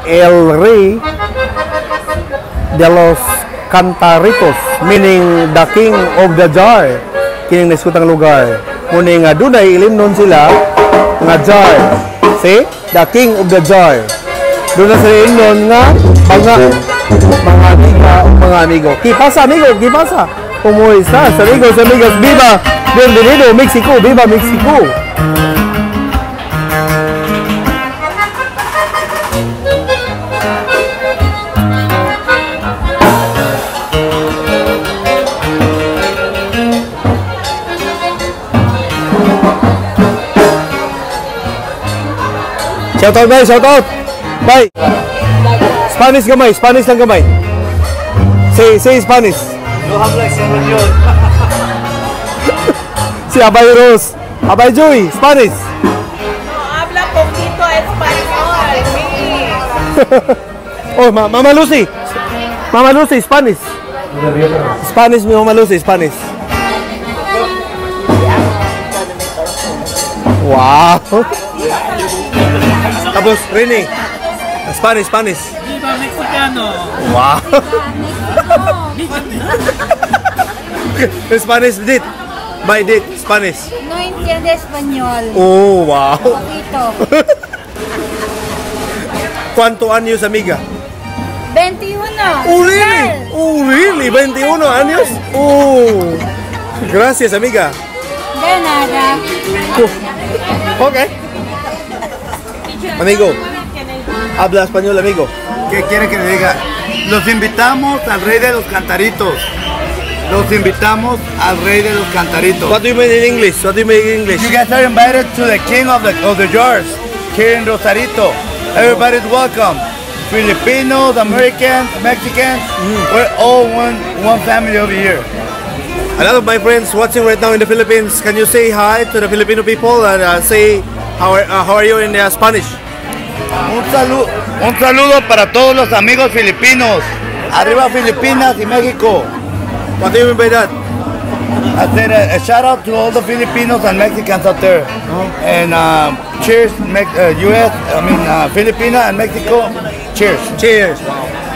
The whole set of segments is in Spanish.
El Rey de los Cantaritos, meaning the king of the jar. Kining naskutang lugar. Muna nga dunay ilimnon sila nga jar. See? The king of the jar. Doon na sila ilimnon nga mga amiga o mga amigo. Kipasa amigo, kipasa. ¿Cómo estás, amigos, amigas? ¡Viva! ¡Bienvenido, México! ¡Viva México! Shout out, bye! Shout out! Bye! Spanish gamay! Spanish lang gamay! Say Spanish! No habla español. Si Abay Rose, Abay Joy, Spanish. No habla poquito español, sí. Oh, Mama Lucy. Mama Lucy, Spanish. Spanish, mi Mama Lucy, Spanish. Wow. Tapos, Rini. Spanish. Viva Mexicano. Wow. Spanish, dit. By dit, Spanish. No entiende español. Oh, wow. Poquito. ¿Cuántos años, amiga? 21. Oh, really? Oh, really? 21 años? Oh. Gracias, amiga. De nada. Ok. Amigo, habla español, amigo. ¿Qué quiere que le diga? Los invitamos al rey de los cantaritos. Los invitamos al rey de los cantaritos. What do you mean in English? What do you mean in English? You guys are invited to the king of the jars here in Rosarito. Everybody's welcome. Filipinos, Americans, Mexicans. We're all one family over here. A lot of my friends watching right now in the Philippines. Can you say hi to the Filipino people and say how are you in Spanish? Un saludo para todos los amigos filipinos. Arriba Filipinas y México. What do you mean by that? I said a shout out to all the Filipinos and Mexicans out there. And cheers, Filipina and Mexico. Cheers. Cheers.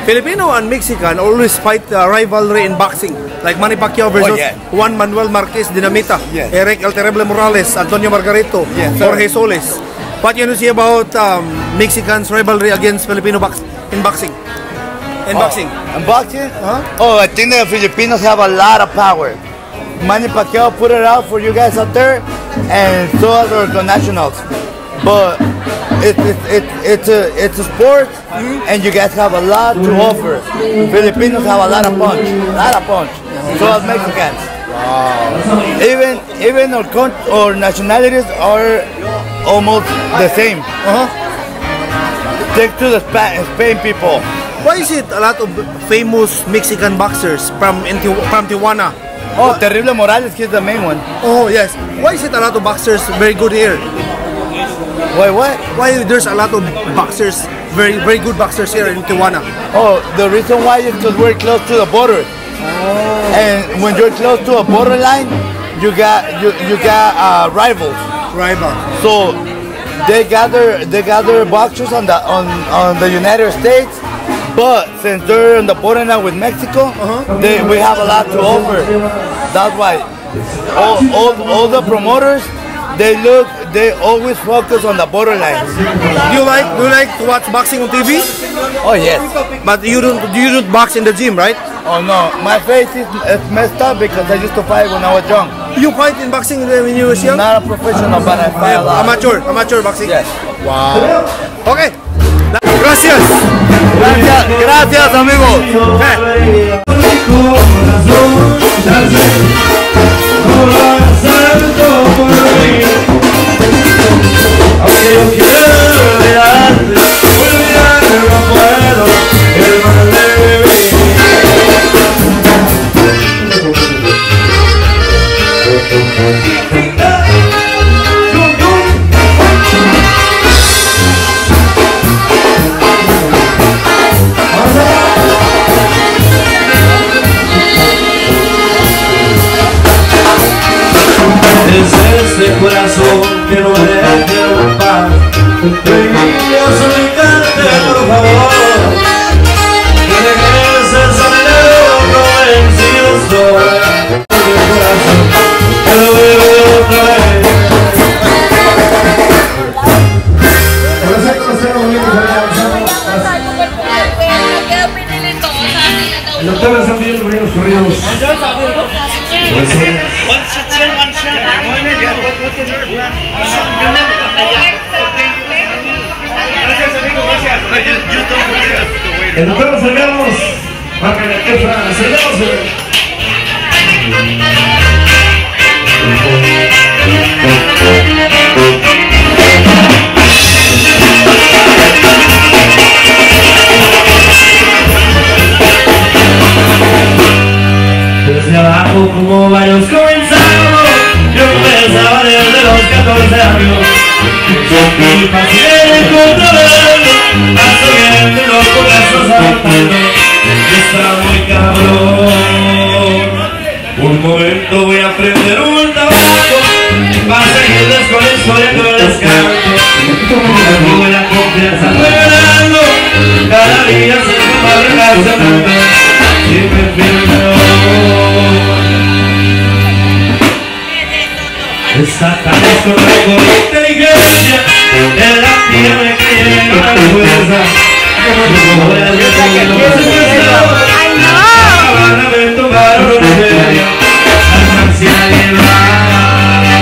Filipino and Mexican always fight rivalry in boxing. Like Manny Pacquiao versus Juan Manuel Marquez Dinamita, Eric El Terrible Morales, Antonio Margarito, Jorge Solis. What can you say about Mexicans' rivalry against Filipino in boxing? In boxing? Oh, I think the Filipinos have a lot of power. Manny Pacquiao put it out for you guys out there, and so are the nationals. But it's a sport, and you guys have a lot to offer. Filipinos have a lot of punch. So are Mexicans. Wow. Even our nationalities are almost the same. Take to the Spain people. Why is it a lot of famous Mexican boxers from Tijuana? Oh, Terrible Morales, he's the main one. Oh, yes. Why is it a lot of boxers very good here? Why what? Why there's a lot of boxers, very good boxers here in Tijuana? Oh, the reason why is because we're close to the border. Oh. And when you're close to a borderline, you got rivals. So they gather boxers on the United States. But since they're on the borderline with Mexico, we have a lot to offer. That's why all the promoters they always focus on the borderlines. Do you like to watch boxing on TV? Oh yes. But you don't box in the gym, right? Oh no, my face is messed up because I used to fight when I was young. You fight in boxing when you were young? Not a professional, but I fight a lot. Amateur boxing. Yes. Wow. Okay. Gracias. Gracias amigos. Aunque yo quiero olvidarte, olvidarte no puedo, el mal de vivir. El doctor Salgamos, marca la jefa, Salgamos. Desde abajo como varios comenzamos, yo pensaba desde los 14 años. Y pasé controlando, absorbiendo los corazos saltando. Está muy cabrón. Un momento voy a prender un tabaco, para seguirles con la historia que les canto. Tengo la confianza revelando, cada día se va relacionando. Siempre firme. Desatamos con récord de inteligencia, en la piel que llega la fuerza. Como el viento que no se muestra, parlamento para una feria, alcancía a llevar.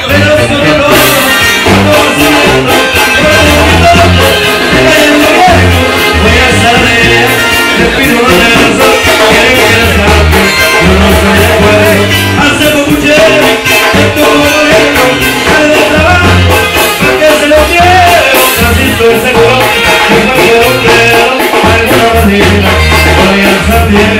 Pero solo voy a salir, te pido un beso, quieren que les cante, yo no estoy de acuerdo. Hacemos mucho estoy seguro que no quiero creer alguna manera voy a salir.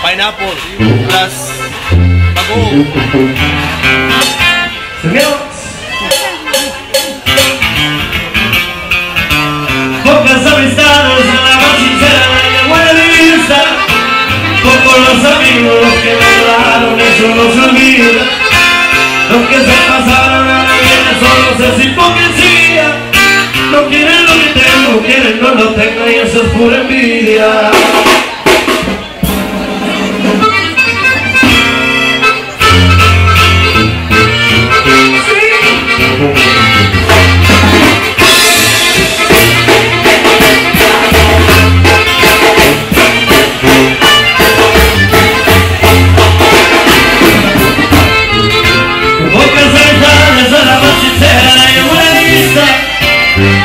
Pineapple plus bago. Pocas amistades en la más sincera de buena vista. Pocos los amigos los que me hablaron, eso no se olvida. Los que se pasaron a la vida solo es hipocresía. No quieren lo que tengo, quieren no lo tengo y eso es pura envidia.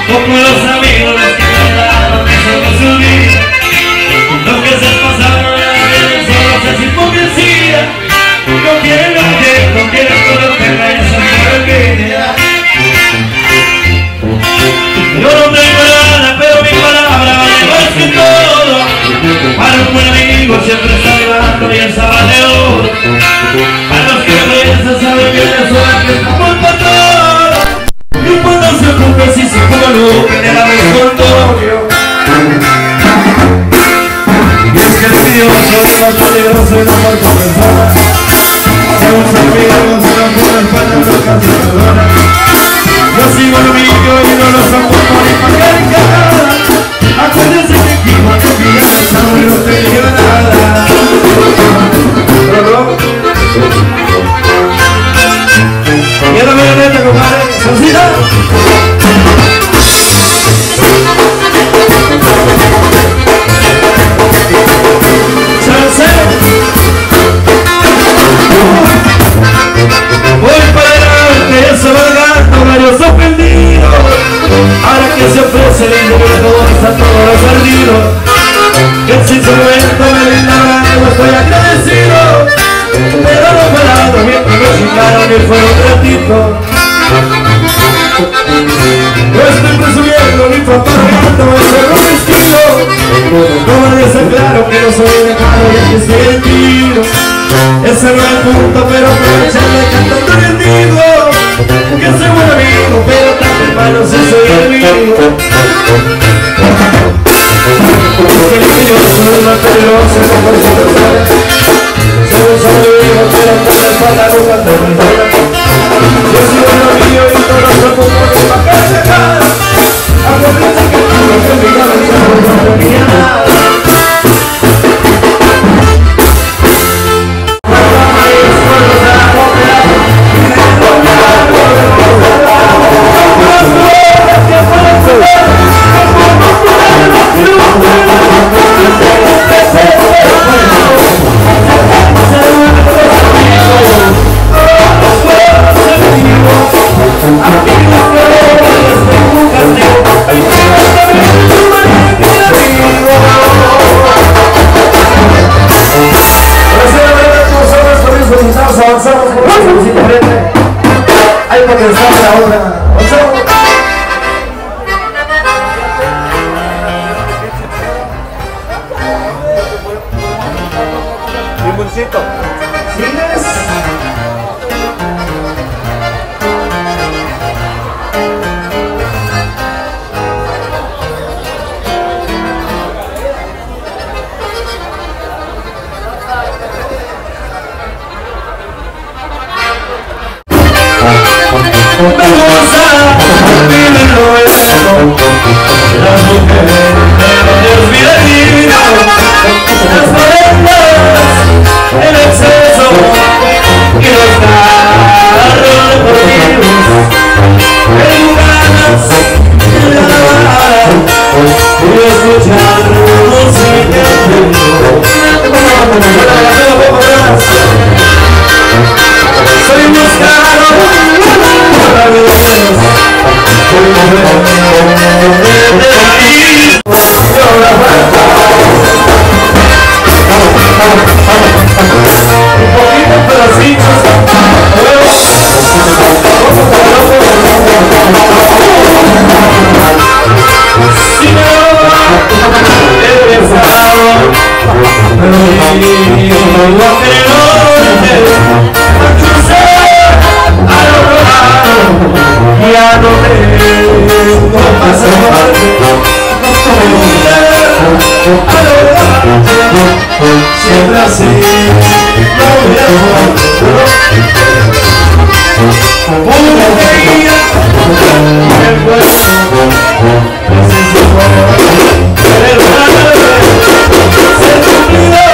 Como los amigos los que me daban, eso no se olvida. Los que se pasaron a la vida solo es hipocresía. No quieren lo que no quieren todo lo que me hacen por envidia. Yo no tengo nada, pero mi palabra vale más que todo. Para un buen amigo siempre está hablando y esa vale oro. A los que me piensan saben que yo soy el que estamos para todo. Y cuando se ocupe si se coló que la vez con novio. Y es que el tío es más peligroso y no por persona. Si un amigos se lo pone el pan en los canciones. Yo sigo lo mío y no lo soporto ni pa' que encarada. Acuérdense que aquí no te pillan el sabor y no te digo nada. Y ahora me neta, compadre, Sosita. Chance. si en su momento me brindaron algo estoy agradecido. Pero no fue nada mientras me chingaron y fue un ratito. No estoy presumiendo ni fanfarreando, eso no es mi estilo. Como les aclaro que no soy dejado y aquí estoy en tiro. Ese no es el punto, pero aprovechando y cantando rendido. Que soy buen amigo, pero tan hermano si soy enemigo. Es que yo soy más peligroso, no por si lo sabes. Soy un solo hijo, pero por la espalda nunca te olvidaré. Yo soy un amigo y todos los componentes para que se cara. Acuérdense que tú no te olvidas de eso, no te olvidas nada. Avanzamos por la solución frente. Hay potencial en la obra. Avanzamos. Limoncito. ¿Sigues? Me gusta vivir lo bueno, las mujeres Dios vida divino, las morenas, el exceso y los carros deportivos, el ganas y la lavada y escuchar música en vivo. Soy buscado ya no tengo pasaporte, siempre así, no voy a una alegría, el cuerpo, el se cumplió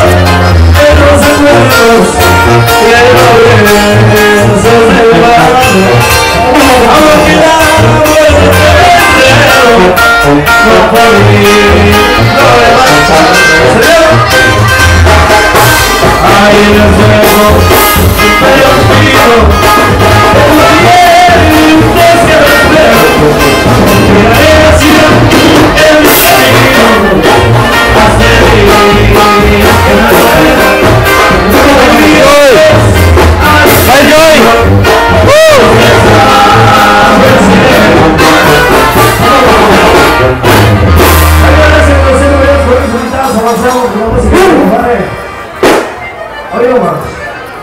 en los acuerdos y el se van. Aunque la muerte no por mí, no me basta. Ahí nos vemos, pero pido, es lo que me espero. Miraré hacia el camino, hasta el día en la escuela.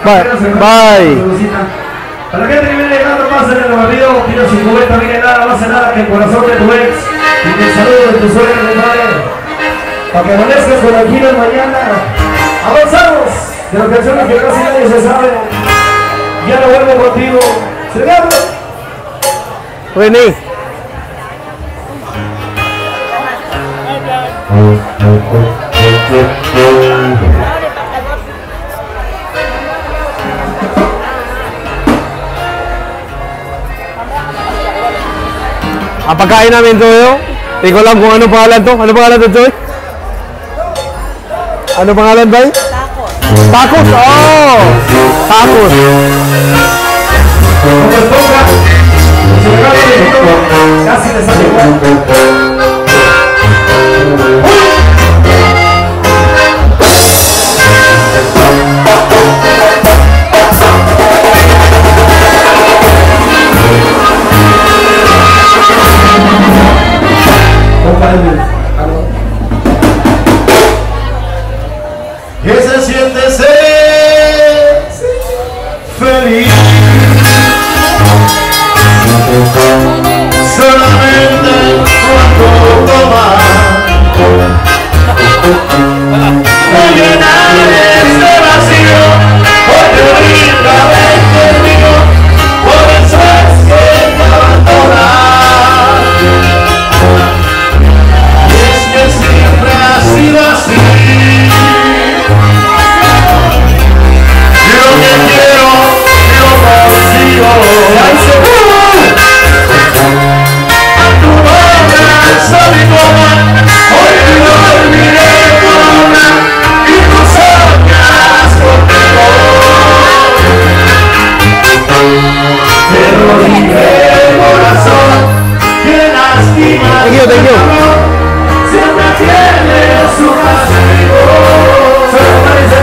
Bye. Bye. Para la gente que viene llegando, pasen en el barrio, pido sin cubeta, viene nada, no hace nada que el corazón de tu ex y que el saludo de tu suegra, compadre. Para que amanezcas con tranquilo mañana. Avanzamos de las canciones que casi nadie se sabe. Ya no vuelvo contigo. ¡Celebramos! René. Apakain namin ito yun. Hindi ko alam kung ano pangalan to. Ano pangalan to, Joy? Ano pangalan ba yun? Tacos. Tacos! Oh! Tacos! Casi le sale igual. No llenar este vacío, porque ahorita ven conmigo, por eso es que te abandonas. Es que siempre ha sido así. Yo que quiero, yo consigo. A tu boca soy como, hoy no olvidé tu boca y tus soñas conmigo. Pero dije corazón, que lástima. Thank you. Siempre tiene su castigo. Solo parece.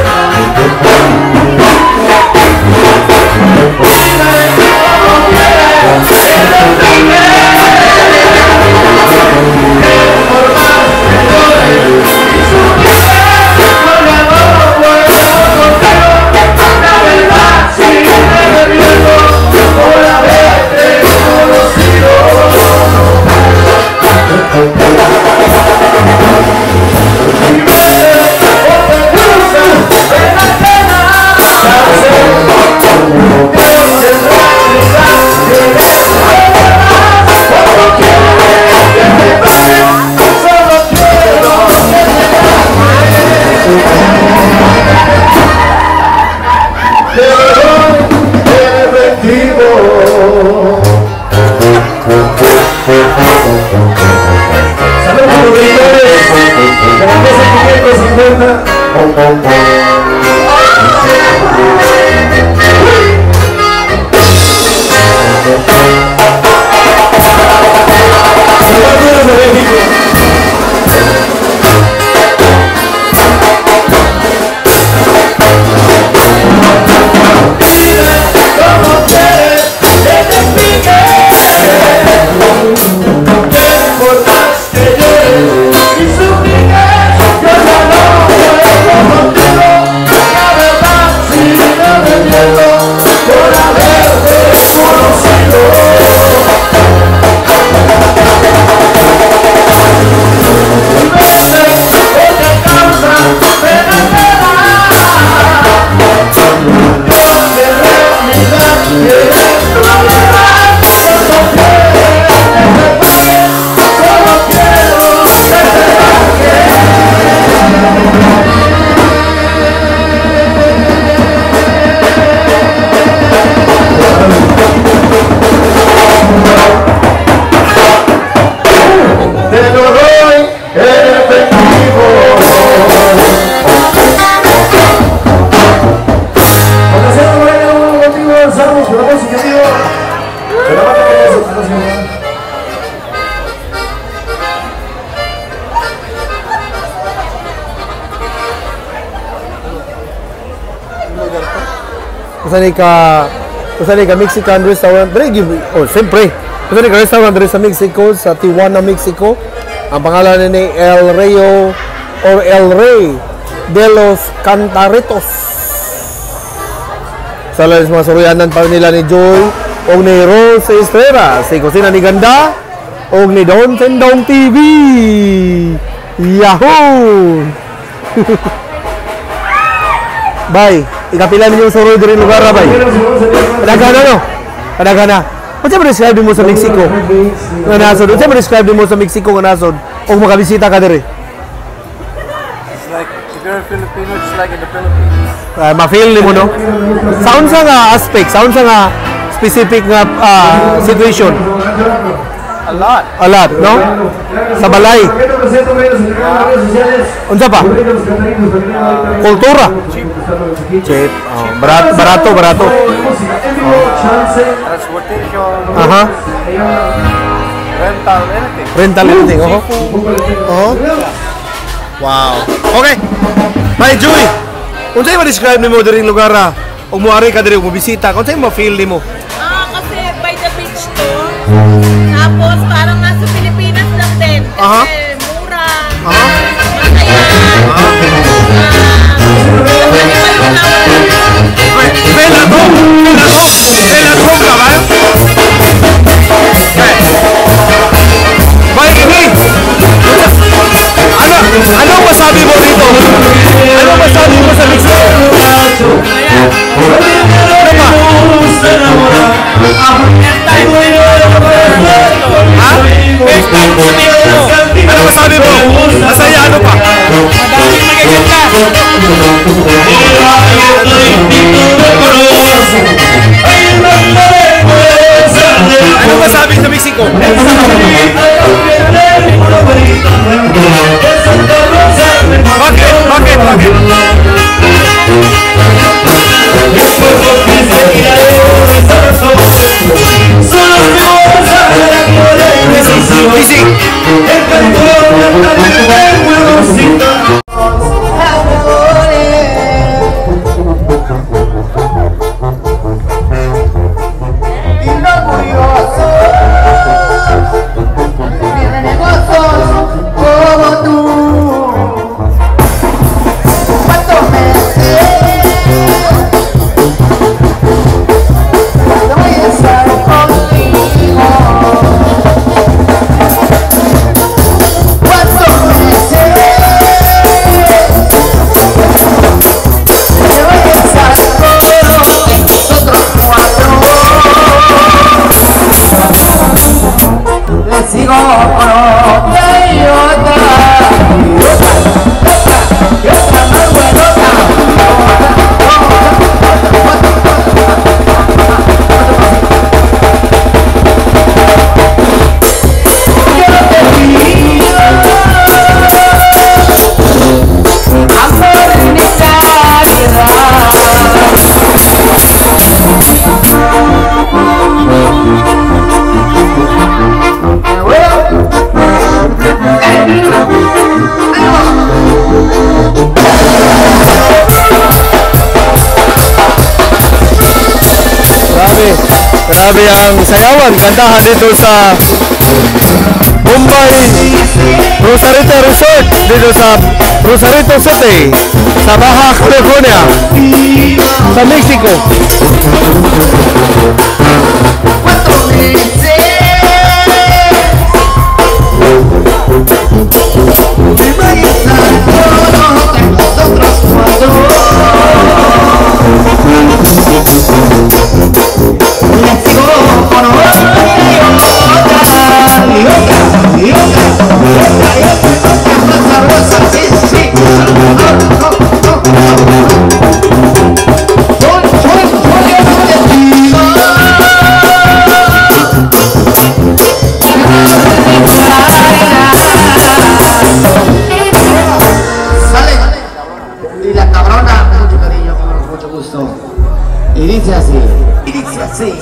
Kusani ka Mexican restaurant. Siyempre. Kusani ka restaurant rin sa Mexico, sa Tijuana, Mexico. Ang pangalan ni El Rayo or El Rey de los Cantaritos. Sa lalis mga suruyanan pa nila ni Joy o ni Rose Estrella, si Kusina ni Ganda o ni Don Tendong TV. Yahoo! Bye. Ikapilan niyo sa road rin lugar, bay. Kadagana, no? Kadagana. Kung saan describe mo sa Mexico? Nga nasod. Kung saan describe mo sa Mexico nga nasod? O makabisita ka diri? It's like, if you're a Filipino, it's like in the Philippines. Ma-feel ni mo, no? Sound sa nga aspect, sound sa nga specific nga situation. A lot. A lot, no? Sa balay. Unsa pa? Kultura. Cheap. Oh, barato. Transportation. Aha. Rental, anything. Rental anything, Wow. Okay. Bye, Joy. Unsa yung ma-describe nimo diri lugar o muari ka diri mo bisita? Unsa yung ma-feel nimo? Kasi by the beach to. Tapos parang nasa Pilipinas lang din. Kasi mura. Masaya. Feel at home ka ba? Bye, ini. Ano masabi mo dito? Ano masabi mo sa Mexico? Ha? Ano masabi mo? Masaya ano pa? Madaming magaganda. Ano masabi sa Mexico? Bakit? Bakit? Bakit? Easy. Grabe ang sayawan, kantahan dito sa Bombay Rosarito Resort dito sa Rosarito City sa Baja California sa Mexico. Y dice así, y dice así.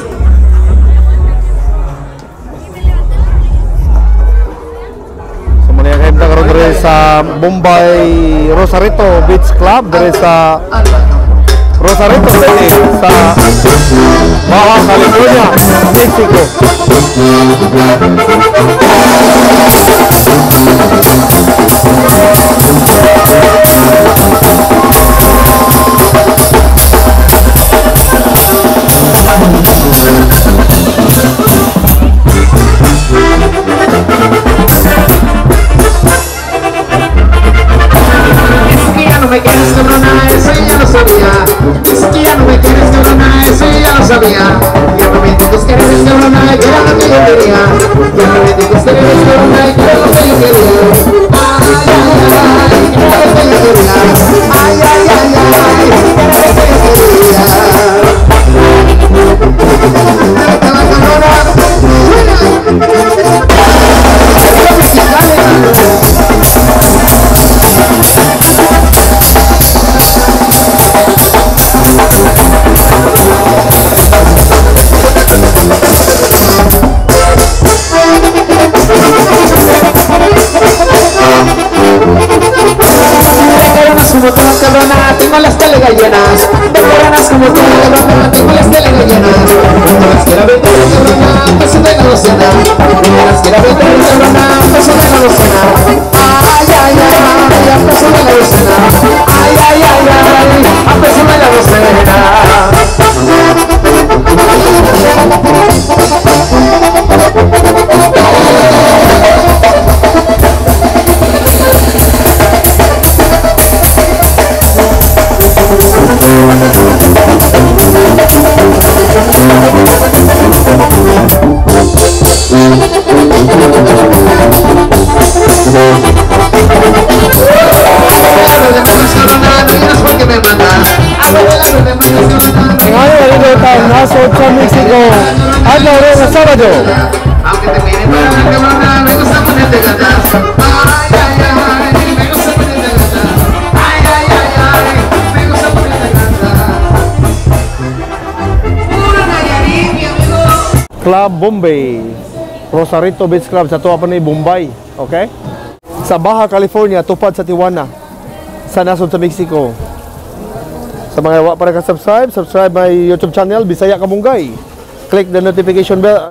So muli ang kayo karon diri sa Bombay Rosarito Beach Club diri sa Rosarito City sa Baja California, Mexico. No me quieres cabrona, eso ya lo sabía. Es que ya no me quieres cabrona, eso ya lo sabía. Ya no me digas que eres cabrona, que era lo que yo quería. Ya no me digas que eres cabrona, que era lo que yo quería. Ay, ay, ay, que era lo que yo quería. Ay, ay, ay, ay, que era lo que yo quería. Dale, cabrona, como tú, cabrona, tengo las telegallenas. De cabranas como tú, cabrona, tengo las telegallenas. Las quiero ver, cabrona, peso de la docena. Las quiero ver, cabrona, peso de la docena. Ay, ay, ay, a peso de la docena. Ay, ay, ay, ay, a peso de la docena. Ngayon, dito ang nasod sa Mexico. Adlaw rin sa Sabado. Aunque te mire para la cabrona, me gusta ponerte gatas. Ay, ay, ay, me gusta ponerte gatas. Ay, ay, ay, ay, me gusta ponerte gatas. Puro Nayarit, mi amigo. Club Bombay. Rosarito Beach Club sa tuwa pa ni Bombay. Okay? Sa Baja California, tupad sa Tijuana. Sa nasod sa Mexico. Sa mga wa para ka subscribe my YouTube channel Bisaya Kabunggay. Click the notification bell.